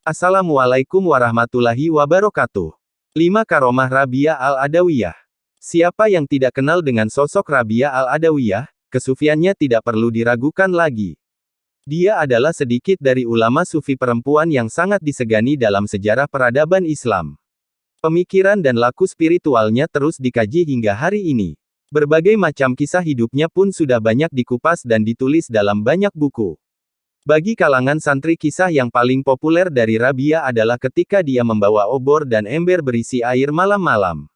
Assalamualaikum warahmatullahi wabarakatuh. 5 Karomah Rabi'ah Al-Adawiyah. Siapa yang tidak kenal dengan sosok Rabi'ah Al-Adawiyah, kesufiannya tidak perlu diragukan lagi. Dia adalah sedikit dari ulama sufi perempuan yang sangat disegani dalam sejarah peradaban Islam. Pemikiran dan laku spiritualnya terus dikaji hingga hari ini. Berbagai macam kisah hidupnya pun sudah banyak dikupas dan ditulis dalam banyak buku. Bagi kalangan santri, kisah yang paling populer dari Rabi'ah adalah ketika dia membawa obor dan ember berisi air malam-malam.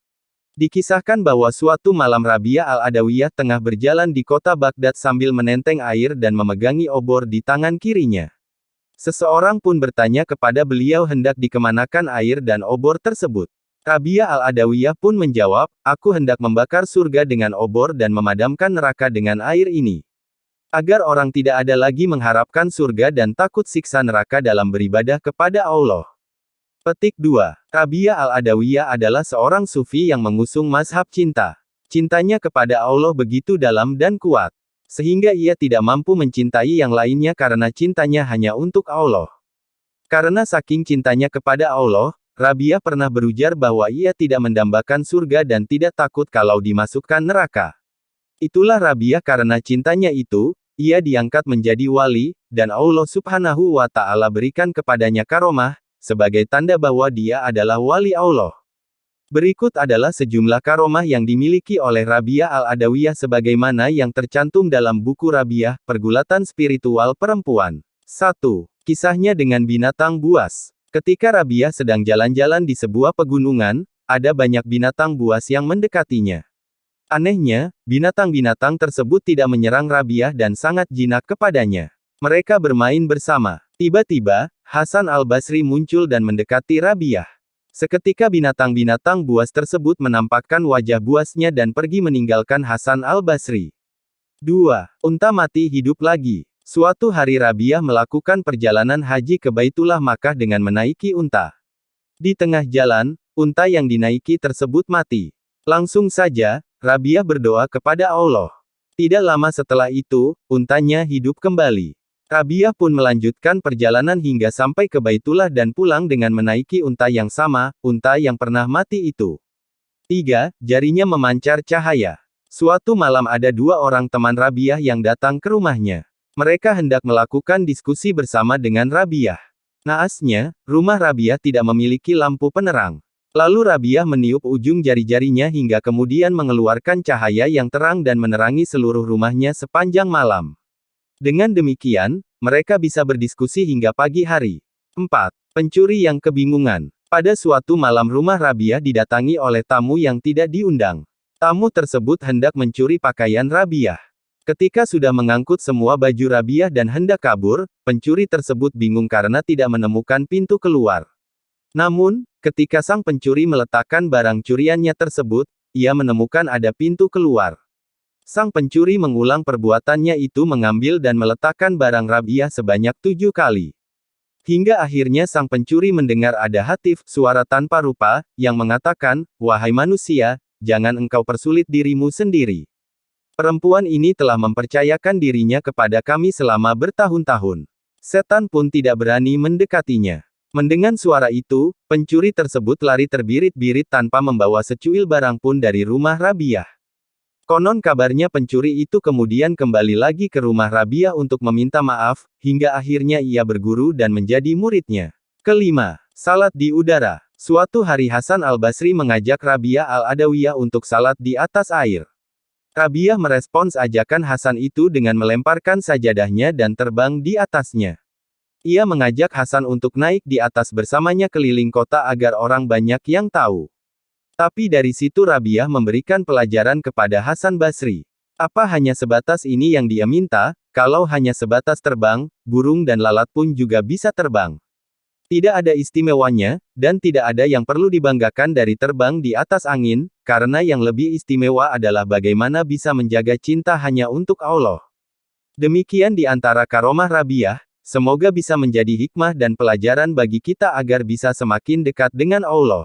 Dikisahkan bahwa suatu malam Rabi'ah Al-Adawiyah tengah berjalan di kota Baghdad sambil menenteng air dan memegangi obor di tangan kirinya. Seseorang pun bertanya kepada beliau hendak dikemanakan air dan obor tersebut. Rabi'ah Al-Adawiyah pun menjawab, "Aku hendak membakar surga dengan obor dan memadamkan neraka dengan air ini. Agar orang tidak ada lagi mengharapkan surga dan takut siksa neraka dalam beribadah kepada Allah." Petik 2. Rabi'ah Al-Adawiyah adalah seorang sufi yang mengusung mazhab cinta. Cintanya kepada Allah begitu dalam dan kuat, sehingga ia tidak mampu mencintai yang lainnya karena cintanya hanya untuk Allah. Karena saking cintanya kepada Allah, Rabi'ah pernah berujar bahwa ia tidak mendambakan surga dan tidak takut kalau dimasukkan neraka. Itulah Rabi'ah, karena cintanya itu, ia diangkat menjadi wali, dan Allah Subhanahu wa Ta'ala berikan kepadanya karomah, sebagai tanda bahwa dia adalah wali Allah. Berikut adalah sejumlah karomah yang dimiliki oleh Rabi'ah Al-Adawiyah sebagaimana yang tercantum dalam buku Rabi'ah, Pergulatan Spiritual Perempuan. 1. Kisahnya dengan binatang buas. Ketika Rabi'ah sedang jalan-jalan di sebuah pegunungan, ada banyak binatang buas yang mendekatinya. Anehnya, binatang-binatang tersebut tidak menyerang Rabi'ah dan sangat jinak kepadanya. Mereka bermain bersama. Tiba-tiba, Hasan Al-Basri muncul dan mendekati Rabi'ah. Seketika binatang-binatang buas tersebut menampakkan wajah buasnya dan pergi meninggalkan Hasan Al-Basri. 2. Unta mati hidup lagi. Suatu hari Rabi'ah melakukan perjalanan haji ke Baitullah Makkah dengan menaiki unta. Di tengah jalan, unta yang dinaiki tersebut mati. Langsung saja, Rabi'ah berdoa kepada Allah. Tidak lama setelah itu, untanya hidup kembali. Rabi'ah pun melanjutkan perjalanan hingga sampai ke Baitullah dan pulang dengan menaiki unta yang sama, unta yang pernah mati itu. 3. Jarinya memancar cahaya. Suatu malam ada 2 orang teman Rabi'ah yang datang ke rumahnya. Mereka hendak melakukan diskusi bersama dengan Rabi'ah. Naasnya, rumah Rabi'ah tidak memiliki lampu penerang. Lalu Rabi'ah meniup ujung jari-jarinya hingga kemudian mengeluarkan cahaya yang terang dan menerangi seluruh rumahnya sepanjang malam. Dengan demikian, mereka bisa berdiskusi hingga pagi hari. 4. Pencuri yang kebingungan. Pada suatu malam rumah Rabi'ah didatangi oleh tamu yang tidak diundang. Tamu tersebut hendak mencuri pakaian Rabi'ah. Ketika sudah mengangkut semua baju Rabi'ah dan hendak kabur, pencuri tersebut bingung karena tidak menemukan pintu keluar. Namun, ketika sang pencuri meletakkan barang curiannya tersebut, ia menemukan ada pintu keluar. Sang pencuri mengulang perbuatannya itu, mengambil dan meletakkan barang Rabi'ah sebanyak 7 kali. Hingga akhirnya sang pencuri mendengar ada hatif, suara tanpa rupa, yang mengatakan, "Wahai manusia, jangan engkau persulit dirimu sendiri. Perempuan ini telah mempercayakan dirinya kepada kami selama bertahun-tahun. Setan pun tidak berani mendekatinya." Mendengar suara itu, pencuri tersebut lari terbirit-birit tanpa membawa secuil barang pun dari rumah Rabi'ah. Konon kabarnya pencuri itu kemudian kembali lagi ke rumah Rabi'ah untuk meminta maaf, hingga akhirnya ia berguru dan menjadi muridnya. Kelima, salat di udara. Suatu hari Hasan Al-Basri mengajak Rabi'ah Al-Adawiyah untuk salat di atas air. Rabi'ah merespons ajakan Hasan itu dengan melemparkan sajadahnya dan terbang di atasnya. Ia mengajak Hasan untuk naik di atas bersamanya keliling kota agar orang banyak yang tahu. Tapi dari situ Rabi'ah memberikan pelajaran kepada Hasan Basri. Apa hanya sebatas ini yang dia minta? Kalau hanya sebatas terbang, burung dan lalat pun juga bisa terbang. Tidak ada istimewanya, dan tidak ada yang perlu dibanggakan dari terbang di atas angin, karena yang lebih istimewa adalah bagaimana bisa menjaga cinta hanya untuk Allah. Demikian di antara karomah Rabi'ah. Semoga bisa menjadi hikmah dan pelajaran bagi kita agar bisa semakin dekat dengan Allah.